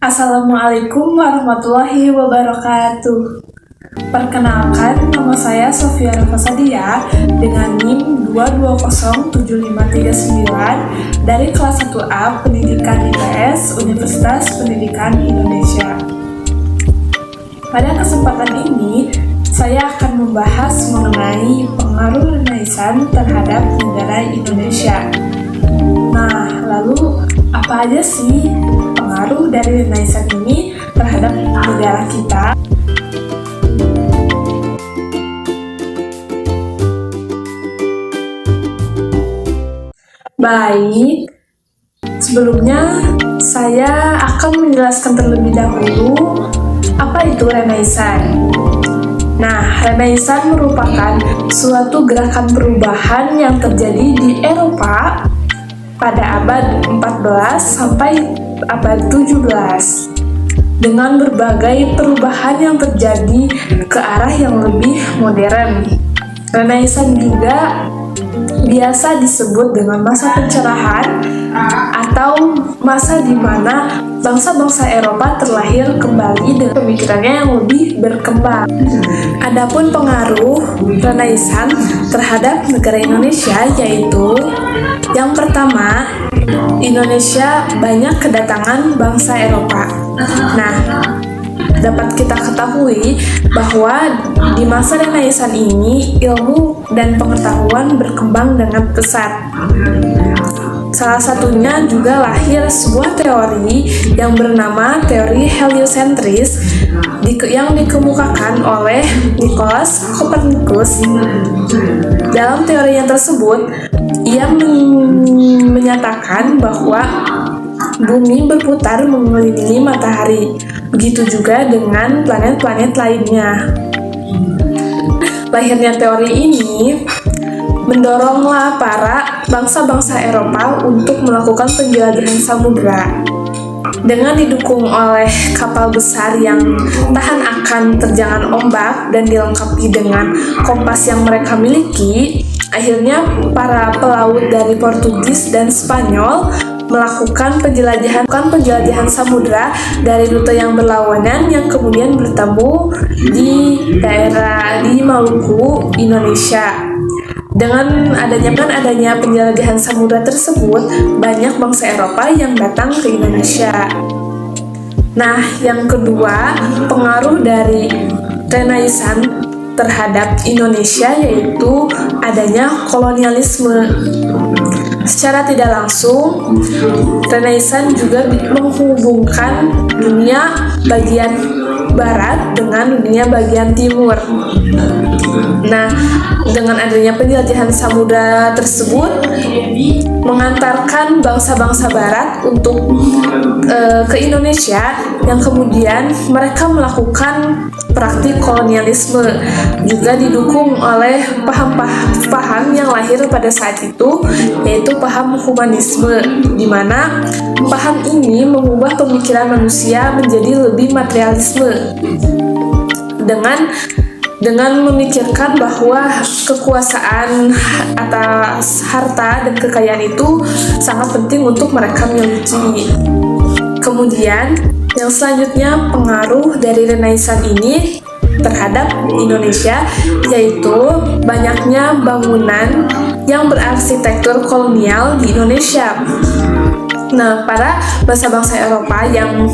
Assalamualaikum warahmatullahi wabarakatuh. Perkenalkan, nama saya Sofia Rafasadia dengan NIM 2207539 dari kelas 1A Pendidikan IPS Universitas Pendidikan Indonesia. Pada kesempatan ini, saya akan membahas mengenai pengaruh Renaissance terhadap negara Indonesia. Nah, lalu apa aja sih pengaruh dari Renaissance ini terhadap negara kita? Baik, sebelumnya saya akan menjelaskan terlebih dahulu apa itu Renaissance. Nah, Renaissance merupakan suatu gerakan perubahan yang terjadi di Eropa pada abad 14 sampai abad 17 dengan berbagai perubahan yang terjadi ke arah yang lebih modern. Renaissance juga biasa disebut dengan masa pencerahan atau masa di mana bangsa-bangsa Eropa terlahir kembali dengan pemikirannya yang lebih berkembang. Adapun pengaruh Renaissance terhadap negara Indonesia yaitu yang pertama, Indonesia banyak kedatangan bangsa Eropa. Nah, dapat kita ketahui bahwa di masa Renaissance ini ilmu dan pengetahuan berkembang dengan pesat. Salah satunya juga lahir sebuah teori yang bernama teori heliocentris yang dikemukakan oleh Nicholas Copernicus. Dalam teori yang tersebut, ia menyatakan bahwa bumi berputar mengelilingi matahari. Begitu juga dengan planet-planet lainnya. Lahirnya teori ini mendoronglah para bangsa-bangsa Eropa untuk melakukan penjelajahan samudera. Dengan didukung oleh kapal besar yang tahan akan terjangan ombak dan dilengkapi dengan kompas yang mereka miliki, akhirnya para pelaut dari Portugis dan Spanyol melakukan penjelajahan samudera dari rute yang berlawanan yang kemudian bertemu di daerah di Maluku, Indonesia. Dengan adanya penjelajahan samudera tersebut, banyak bangsa Eropa yang datang ke Indonesia. Nah, yang kedua, pengaruh dari Renaissance terhadap Indonesia yaitu adanya kolonialisme. Secara tidak langsung, Renaissance juga menghubungkan dunia bagian barat dengan dunia bagian timur. Nah, dengan adanya penjelajahan samudera tersebut mengantarkan bangsa-bangsa barat untuk ke Indonesia yang kemudian mereka melakukan praktik kolonialisme, juga didukung oleh paham-paham yang lahir pada saat itu, yaitu paham humanisme, di mana paham ini mengubah pemikiran manusia menjadi lebih materialisme dengan memikirkan bahwa kekuasaan atas harta dan kekayaan itu sangat penting untuk mereka miliki. Kemudian yang selanjutnya pengaruh dari Renaissance ini terhadap Indonesia yaitu banyaknya bangunan yang berarsitektur kolonial di Indonesia. Nah, para bangsa-bangsa Eropa yang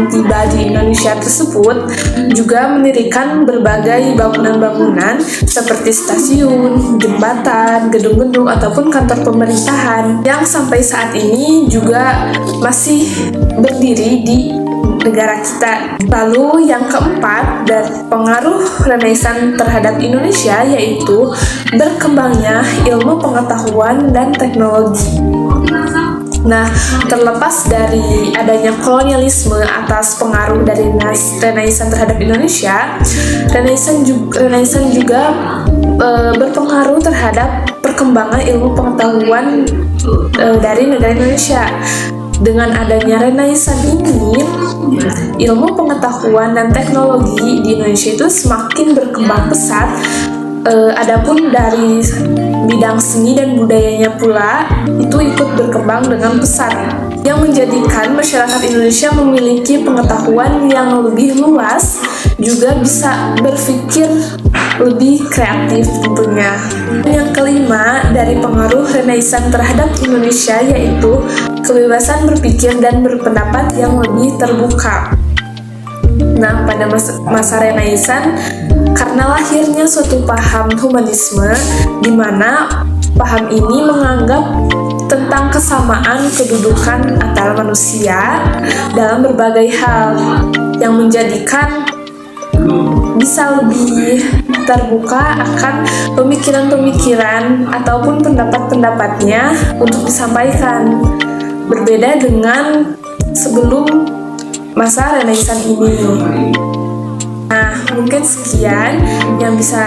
tiba di Indonesia tersebut juga mendirikan berbagai bangunan-bangunan seperti stasiun, jembatan, gedung-gedung, ataupun kantor pemerintahan yang sampai saat ini juga masih berdiri di negara kita. Lalu yang keempat, dari pengaruh Renaissance terhadap Indonesia yaitu berkembangnya ilmu pengetahuan dan teknologi. Nah, terlepas dari adanya kolonialisme atas pengaruh dari Renaissance terhadap Indonesia, Renaissance juga berpengaruh terhadap perkembangan ilmu pengetahuan dari negara Indonesia. Dengan adanya Renaissance ini, ilmu pengetahuan dan teknologi di Indonesia itu semakin berkembang pesat. Adapun dari bidang seni dan budayanya pula itu ikut berkembang dengan pesat. yang menjadikan masyarakat Indonesia memiliki pengetahuan yang lebih luas, juga bisa berpikir lebih kreatif tentunya. Yang kelima, dari pengaruh Renaissance terhadap Indonesia yaitu kebebasan berpikir dan berpendapat yang lebih terbuka. Nah, pada masa Renaissance, karena lahirnya suatu paham humanisme, di mana paham ini menganggap tentang kesamaan kedudukan antara manusia dalam berbagai hal, yang menjadikan bisa lebih terbuka akan pemikiran-pemikiran ataupun pendapat-pendapatnya untuk disampaikan, berbeda dengan sebelum masa Renaissance ini. Nah, mungkin sekian yang bisa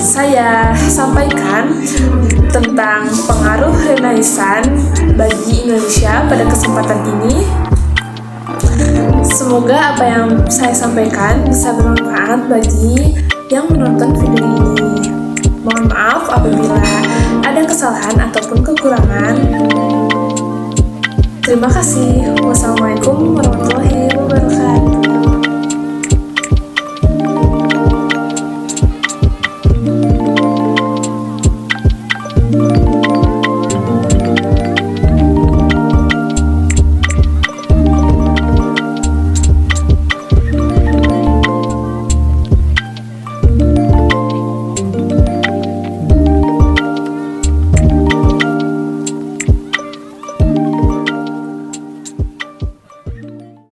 saya sampaikan tentang pengaruh Renaissance bagi Indonesia pada kesempatan ini. Semoga apa yang saya sampaikan bisa bermanfaat bagi yang menonton video ini. Mohon maaf apabila ada kesalahan ataupun kekurangan. Terima kasih. Wassalamualaikum warahmatullahi wabarakatuh.